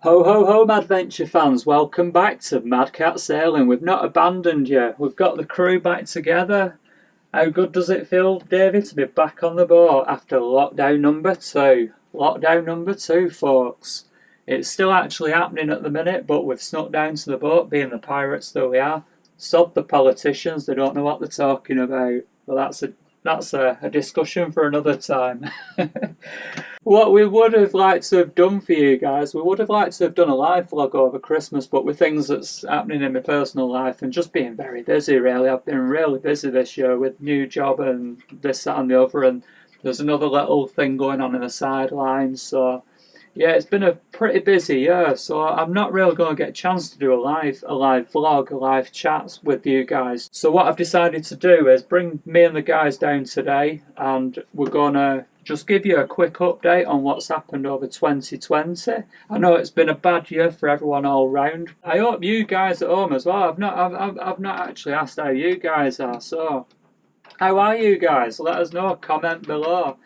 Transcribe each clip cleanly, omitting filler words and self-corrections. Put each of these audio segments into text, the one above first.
Ho ho ho, Madventure fans, welcome back to Madcat Sailing. We've not abandoned you, we've got the crew back together. How good does it feel, Davey, to be back on the boat after lockdown number 2? Lockdown number 2, folks. It's still actually happening at the minute, but we've snuck down to the boat, being the pirates that we are. Sod the politicians, they don't know what they're talking about. Well, that's a discussion for another time. What we would have liked to have done for you guys, we would have liked to have done a live vlog over Christmas, but with things that's happening in my personal life and just being very busy, really. I've been really busy this year with new job and this, that and the other, and there's another little thing going on in the sidelines, so yeah, it's been a pretty busy year, so I'm not really going to get a chance to do a live vlog, a live chat with you guys. So what I've decided to do is bring me and the guys down today, and we're going to just give you a quick update on what's happened over 2020. I know it's been a bad year for everyone all round. I hope you guys at home as well. I've not actually asked how you guys are, so how are you guys? Let us know, comment below.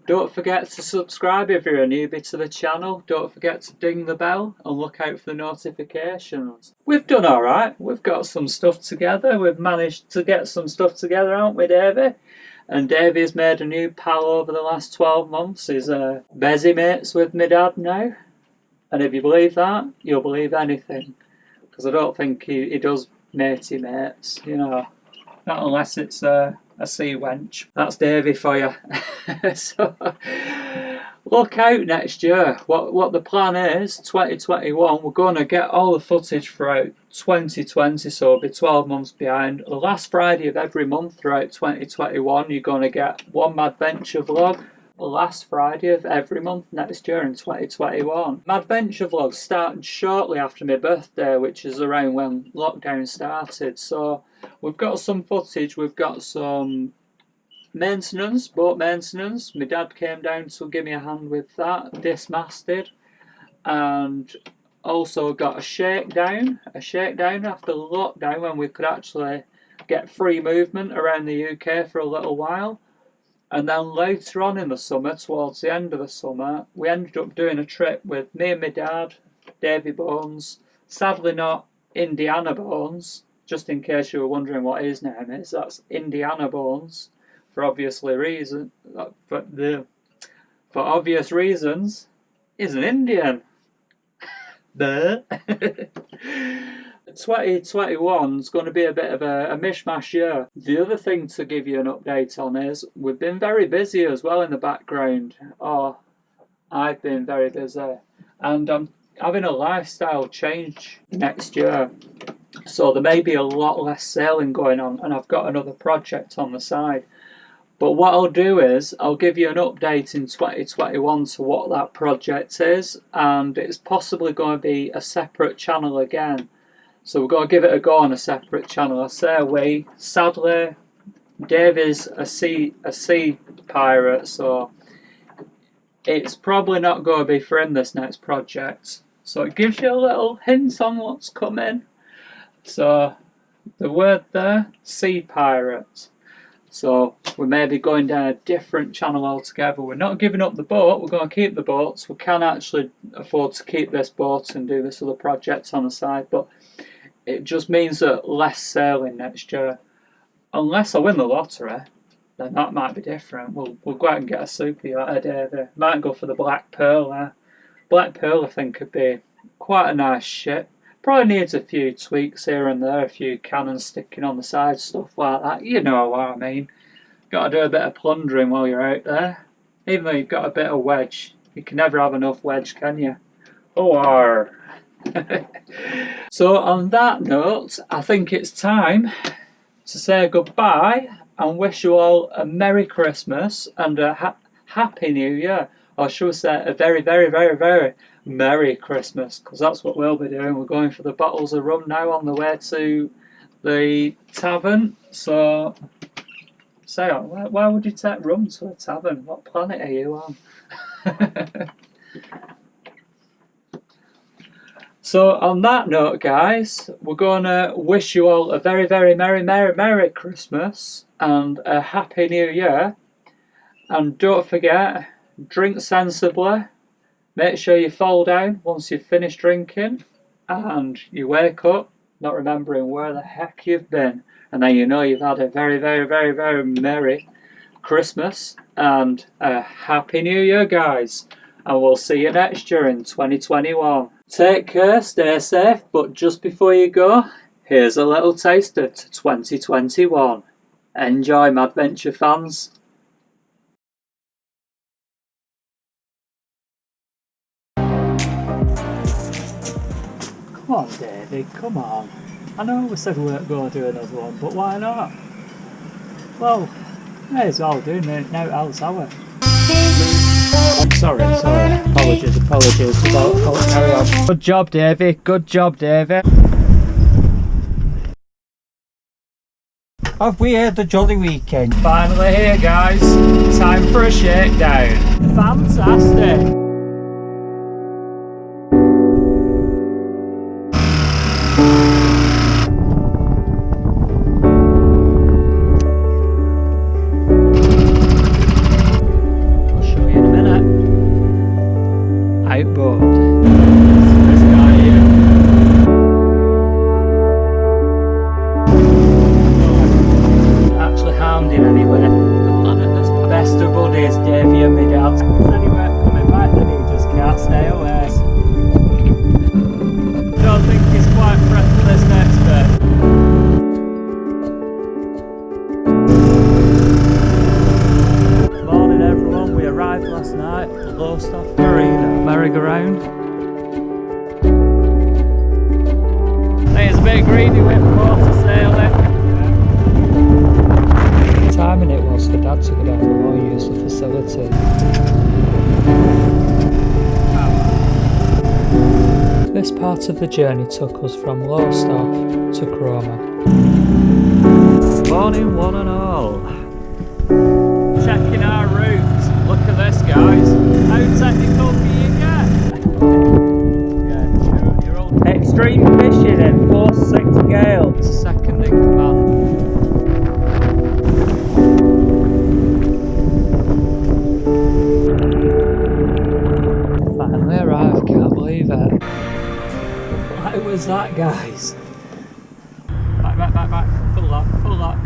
Don't forget to subscribe if you're a newbie to the channel. Don't forget to ding the bell and look out for the notifications. We've done alright. We've got some stuff together. We've managed to get some stuff together, haven't we, Davey? And Davey's made a new pal over the last 12 months. He's busy mates with my dad now. And if you believe that, you'll believe anything. Because I don't think he does matey mates, you know. Not unless it's a sea wench. That's Davey for you. So, look out next year. What the plan is, 2021, we're going to get all the footage throughout 2020, so it'll be 12 months behind. The last Friday of every month throughout 2021, you're going to get one Madventure vlog. The last Friday of every month next year in 2021. Madventure vlogs started shortly after my birthday, which is around when lockdown started. So we've got some footage, we've got some maintenance, boat maintenance. My dad came down to give me a hand with that, dismasted, and also got a shakedown after lockdown when we could actually get free movement around the UK for a little while. And then later on in the summer, towards the end of the summer, we ended up doing a trip with me and my dad, Davey Bones, sadly not Indiana Bones, just in case you were wondering what his name is. That's Indiana Bones, for obvious reasons. For obvious reasons, he's an Indian. Duh. 2021 is going to be a bit of a mishmash year. The other thing to give you an update on is we've been very busy as well in the background. Oh, I've been very busy. And I'm having a lifestyle change next year. So there may be a lot less sailing going on, and I've got another project on the side. But what I'll do is I'll give you an update in 2021 to what that project is, and it's possibly going to be a separate channel again. So we're going to give it a go on a separate channel. I say we. Sadly, Dave is a sea pirate, so it's probably not going to be for him this next project. So it gives you a little hint on what's coming. So the word there, sea pirate. So we may be going down a different channel altogether. We're not giving up the boat, we're going to keep the boats. We can actually afford to keep this boat and do this other project on the side, but it just means that less sailing next year. Unless I win the lottery, then that might be different. We'll go out and get a super yacht, Davey. Might go for the Black Pearl there. Black Pearl, I think, could be quite a nice ship. Probably needs a few tweaks here and there, a few cannons sticking on the side, stuff like that. You know what I mean. Got to do a bit of plundering while you're out there. Even though you've got a bit of wedge, you can never have enough wedge, can you? Oh, So on that note, I think it's time to say goodbye and wish you all a Merry Christmas and a Happy New Year. Or should we say a very, very, very, very Merry Christmas, because that's what we'll be doing. We're going for the bottles of rum now on the way to the tavern. So, why would you take rum to a tavern? What planet are you on? So on that note, guys, we're going to wish you all a very, very Merry Christmas and a Happy New Year. And don't forget, drink sensibly, Make sure you fall down once you've finished drinking and you wake up not remembering where the heck you've been, and then you know you've had a very, very, very, very merry Christmas and a happy New Year, guys, and we'll see you next year in 2021. Take care, stay safe, but just before you go, here's a little taster to 2021. Enjoy, Madventure fans. Come on, Davey, come on. I know we said we weren't going to do another one, but why not? Well, may as well do now else, are we? Sorry. Apologies. Carry on. Good job, Davey. Good job, Davey. Have we had the jolly weekend? Finally here, guys. Time for a shakedown. Fantastic. I'll show you in a minute. Outboard. This guy here. Actually harmed in any way. The planet that's best of buddies, Davey and me dad. Anyway, coming back and he just can't stay away. Don't think he's quite prepped for this next bit. Morning everyone, we arrived last night at the Lowestoft Marina merry-go-round. Hey, it's a bit greedy with water sailing. Timing it was for Dad to go down below and use the facility. This part of the journey took us from Lowestoft to Cromer. Morning one and all. Checking our route. Look at this, guys. How technical can you get? Yeah, sure. You're all extreme fishing in force 6 gale. It's a second in command. Finally arrived, can't believe it. Why was that, guys? Back. Full lock.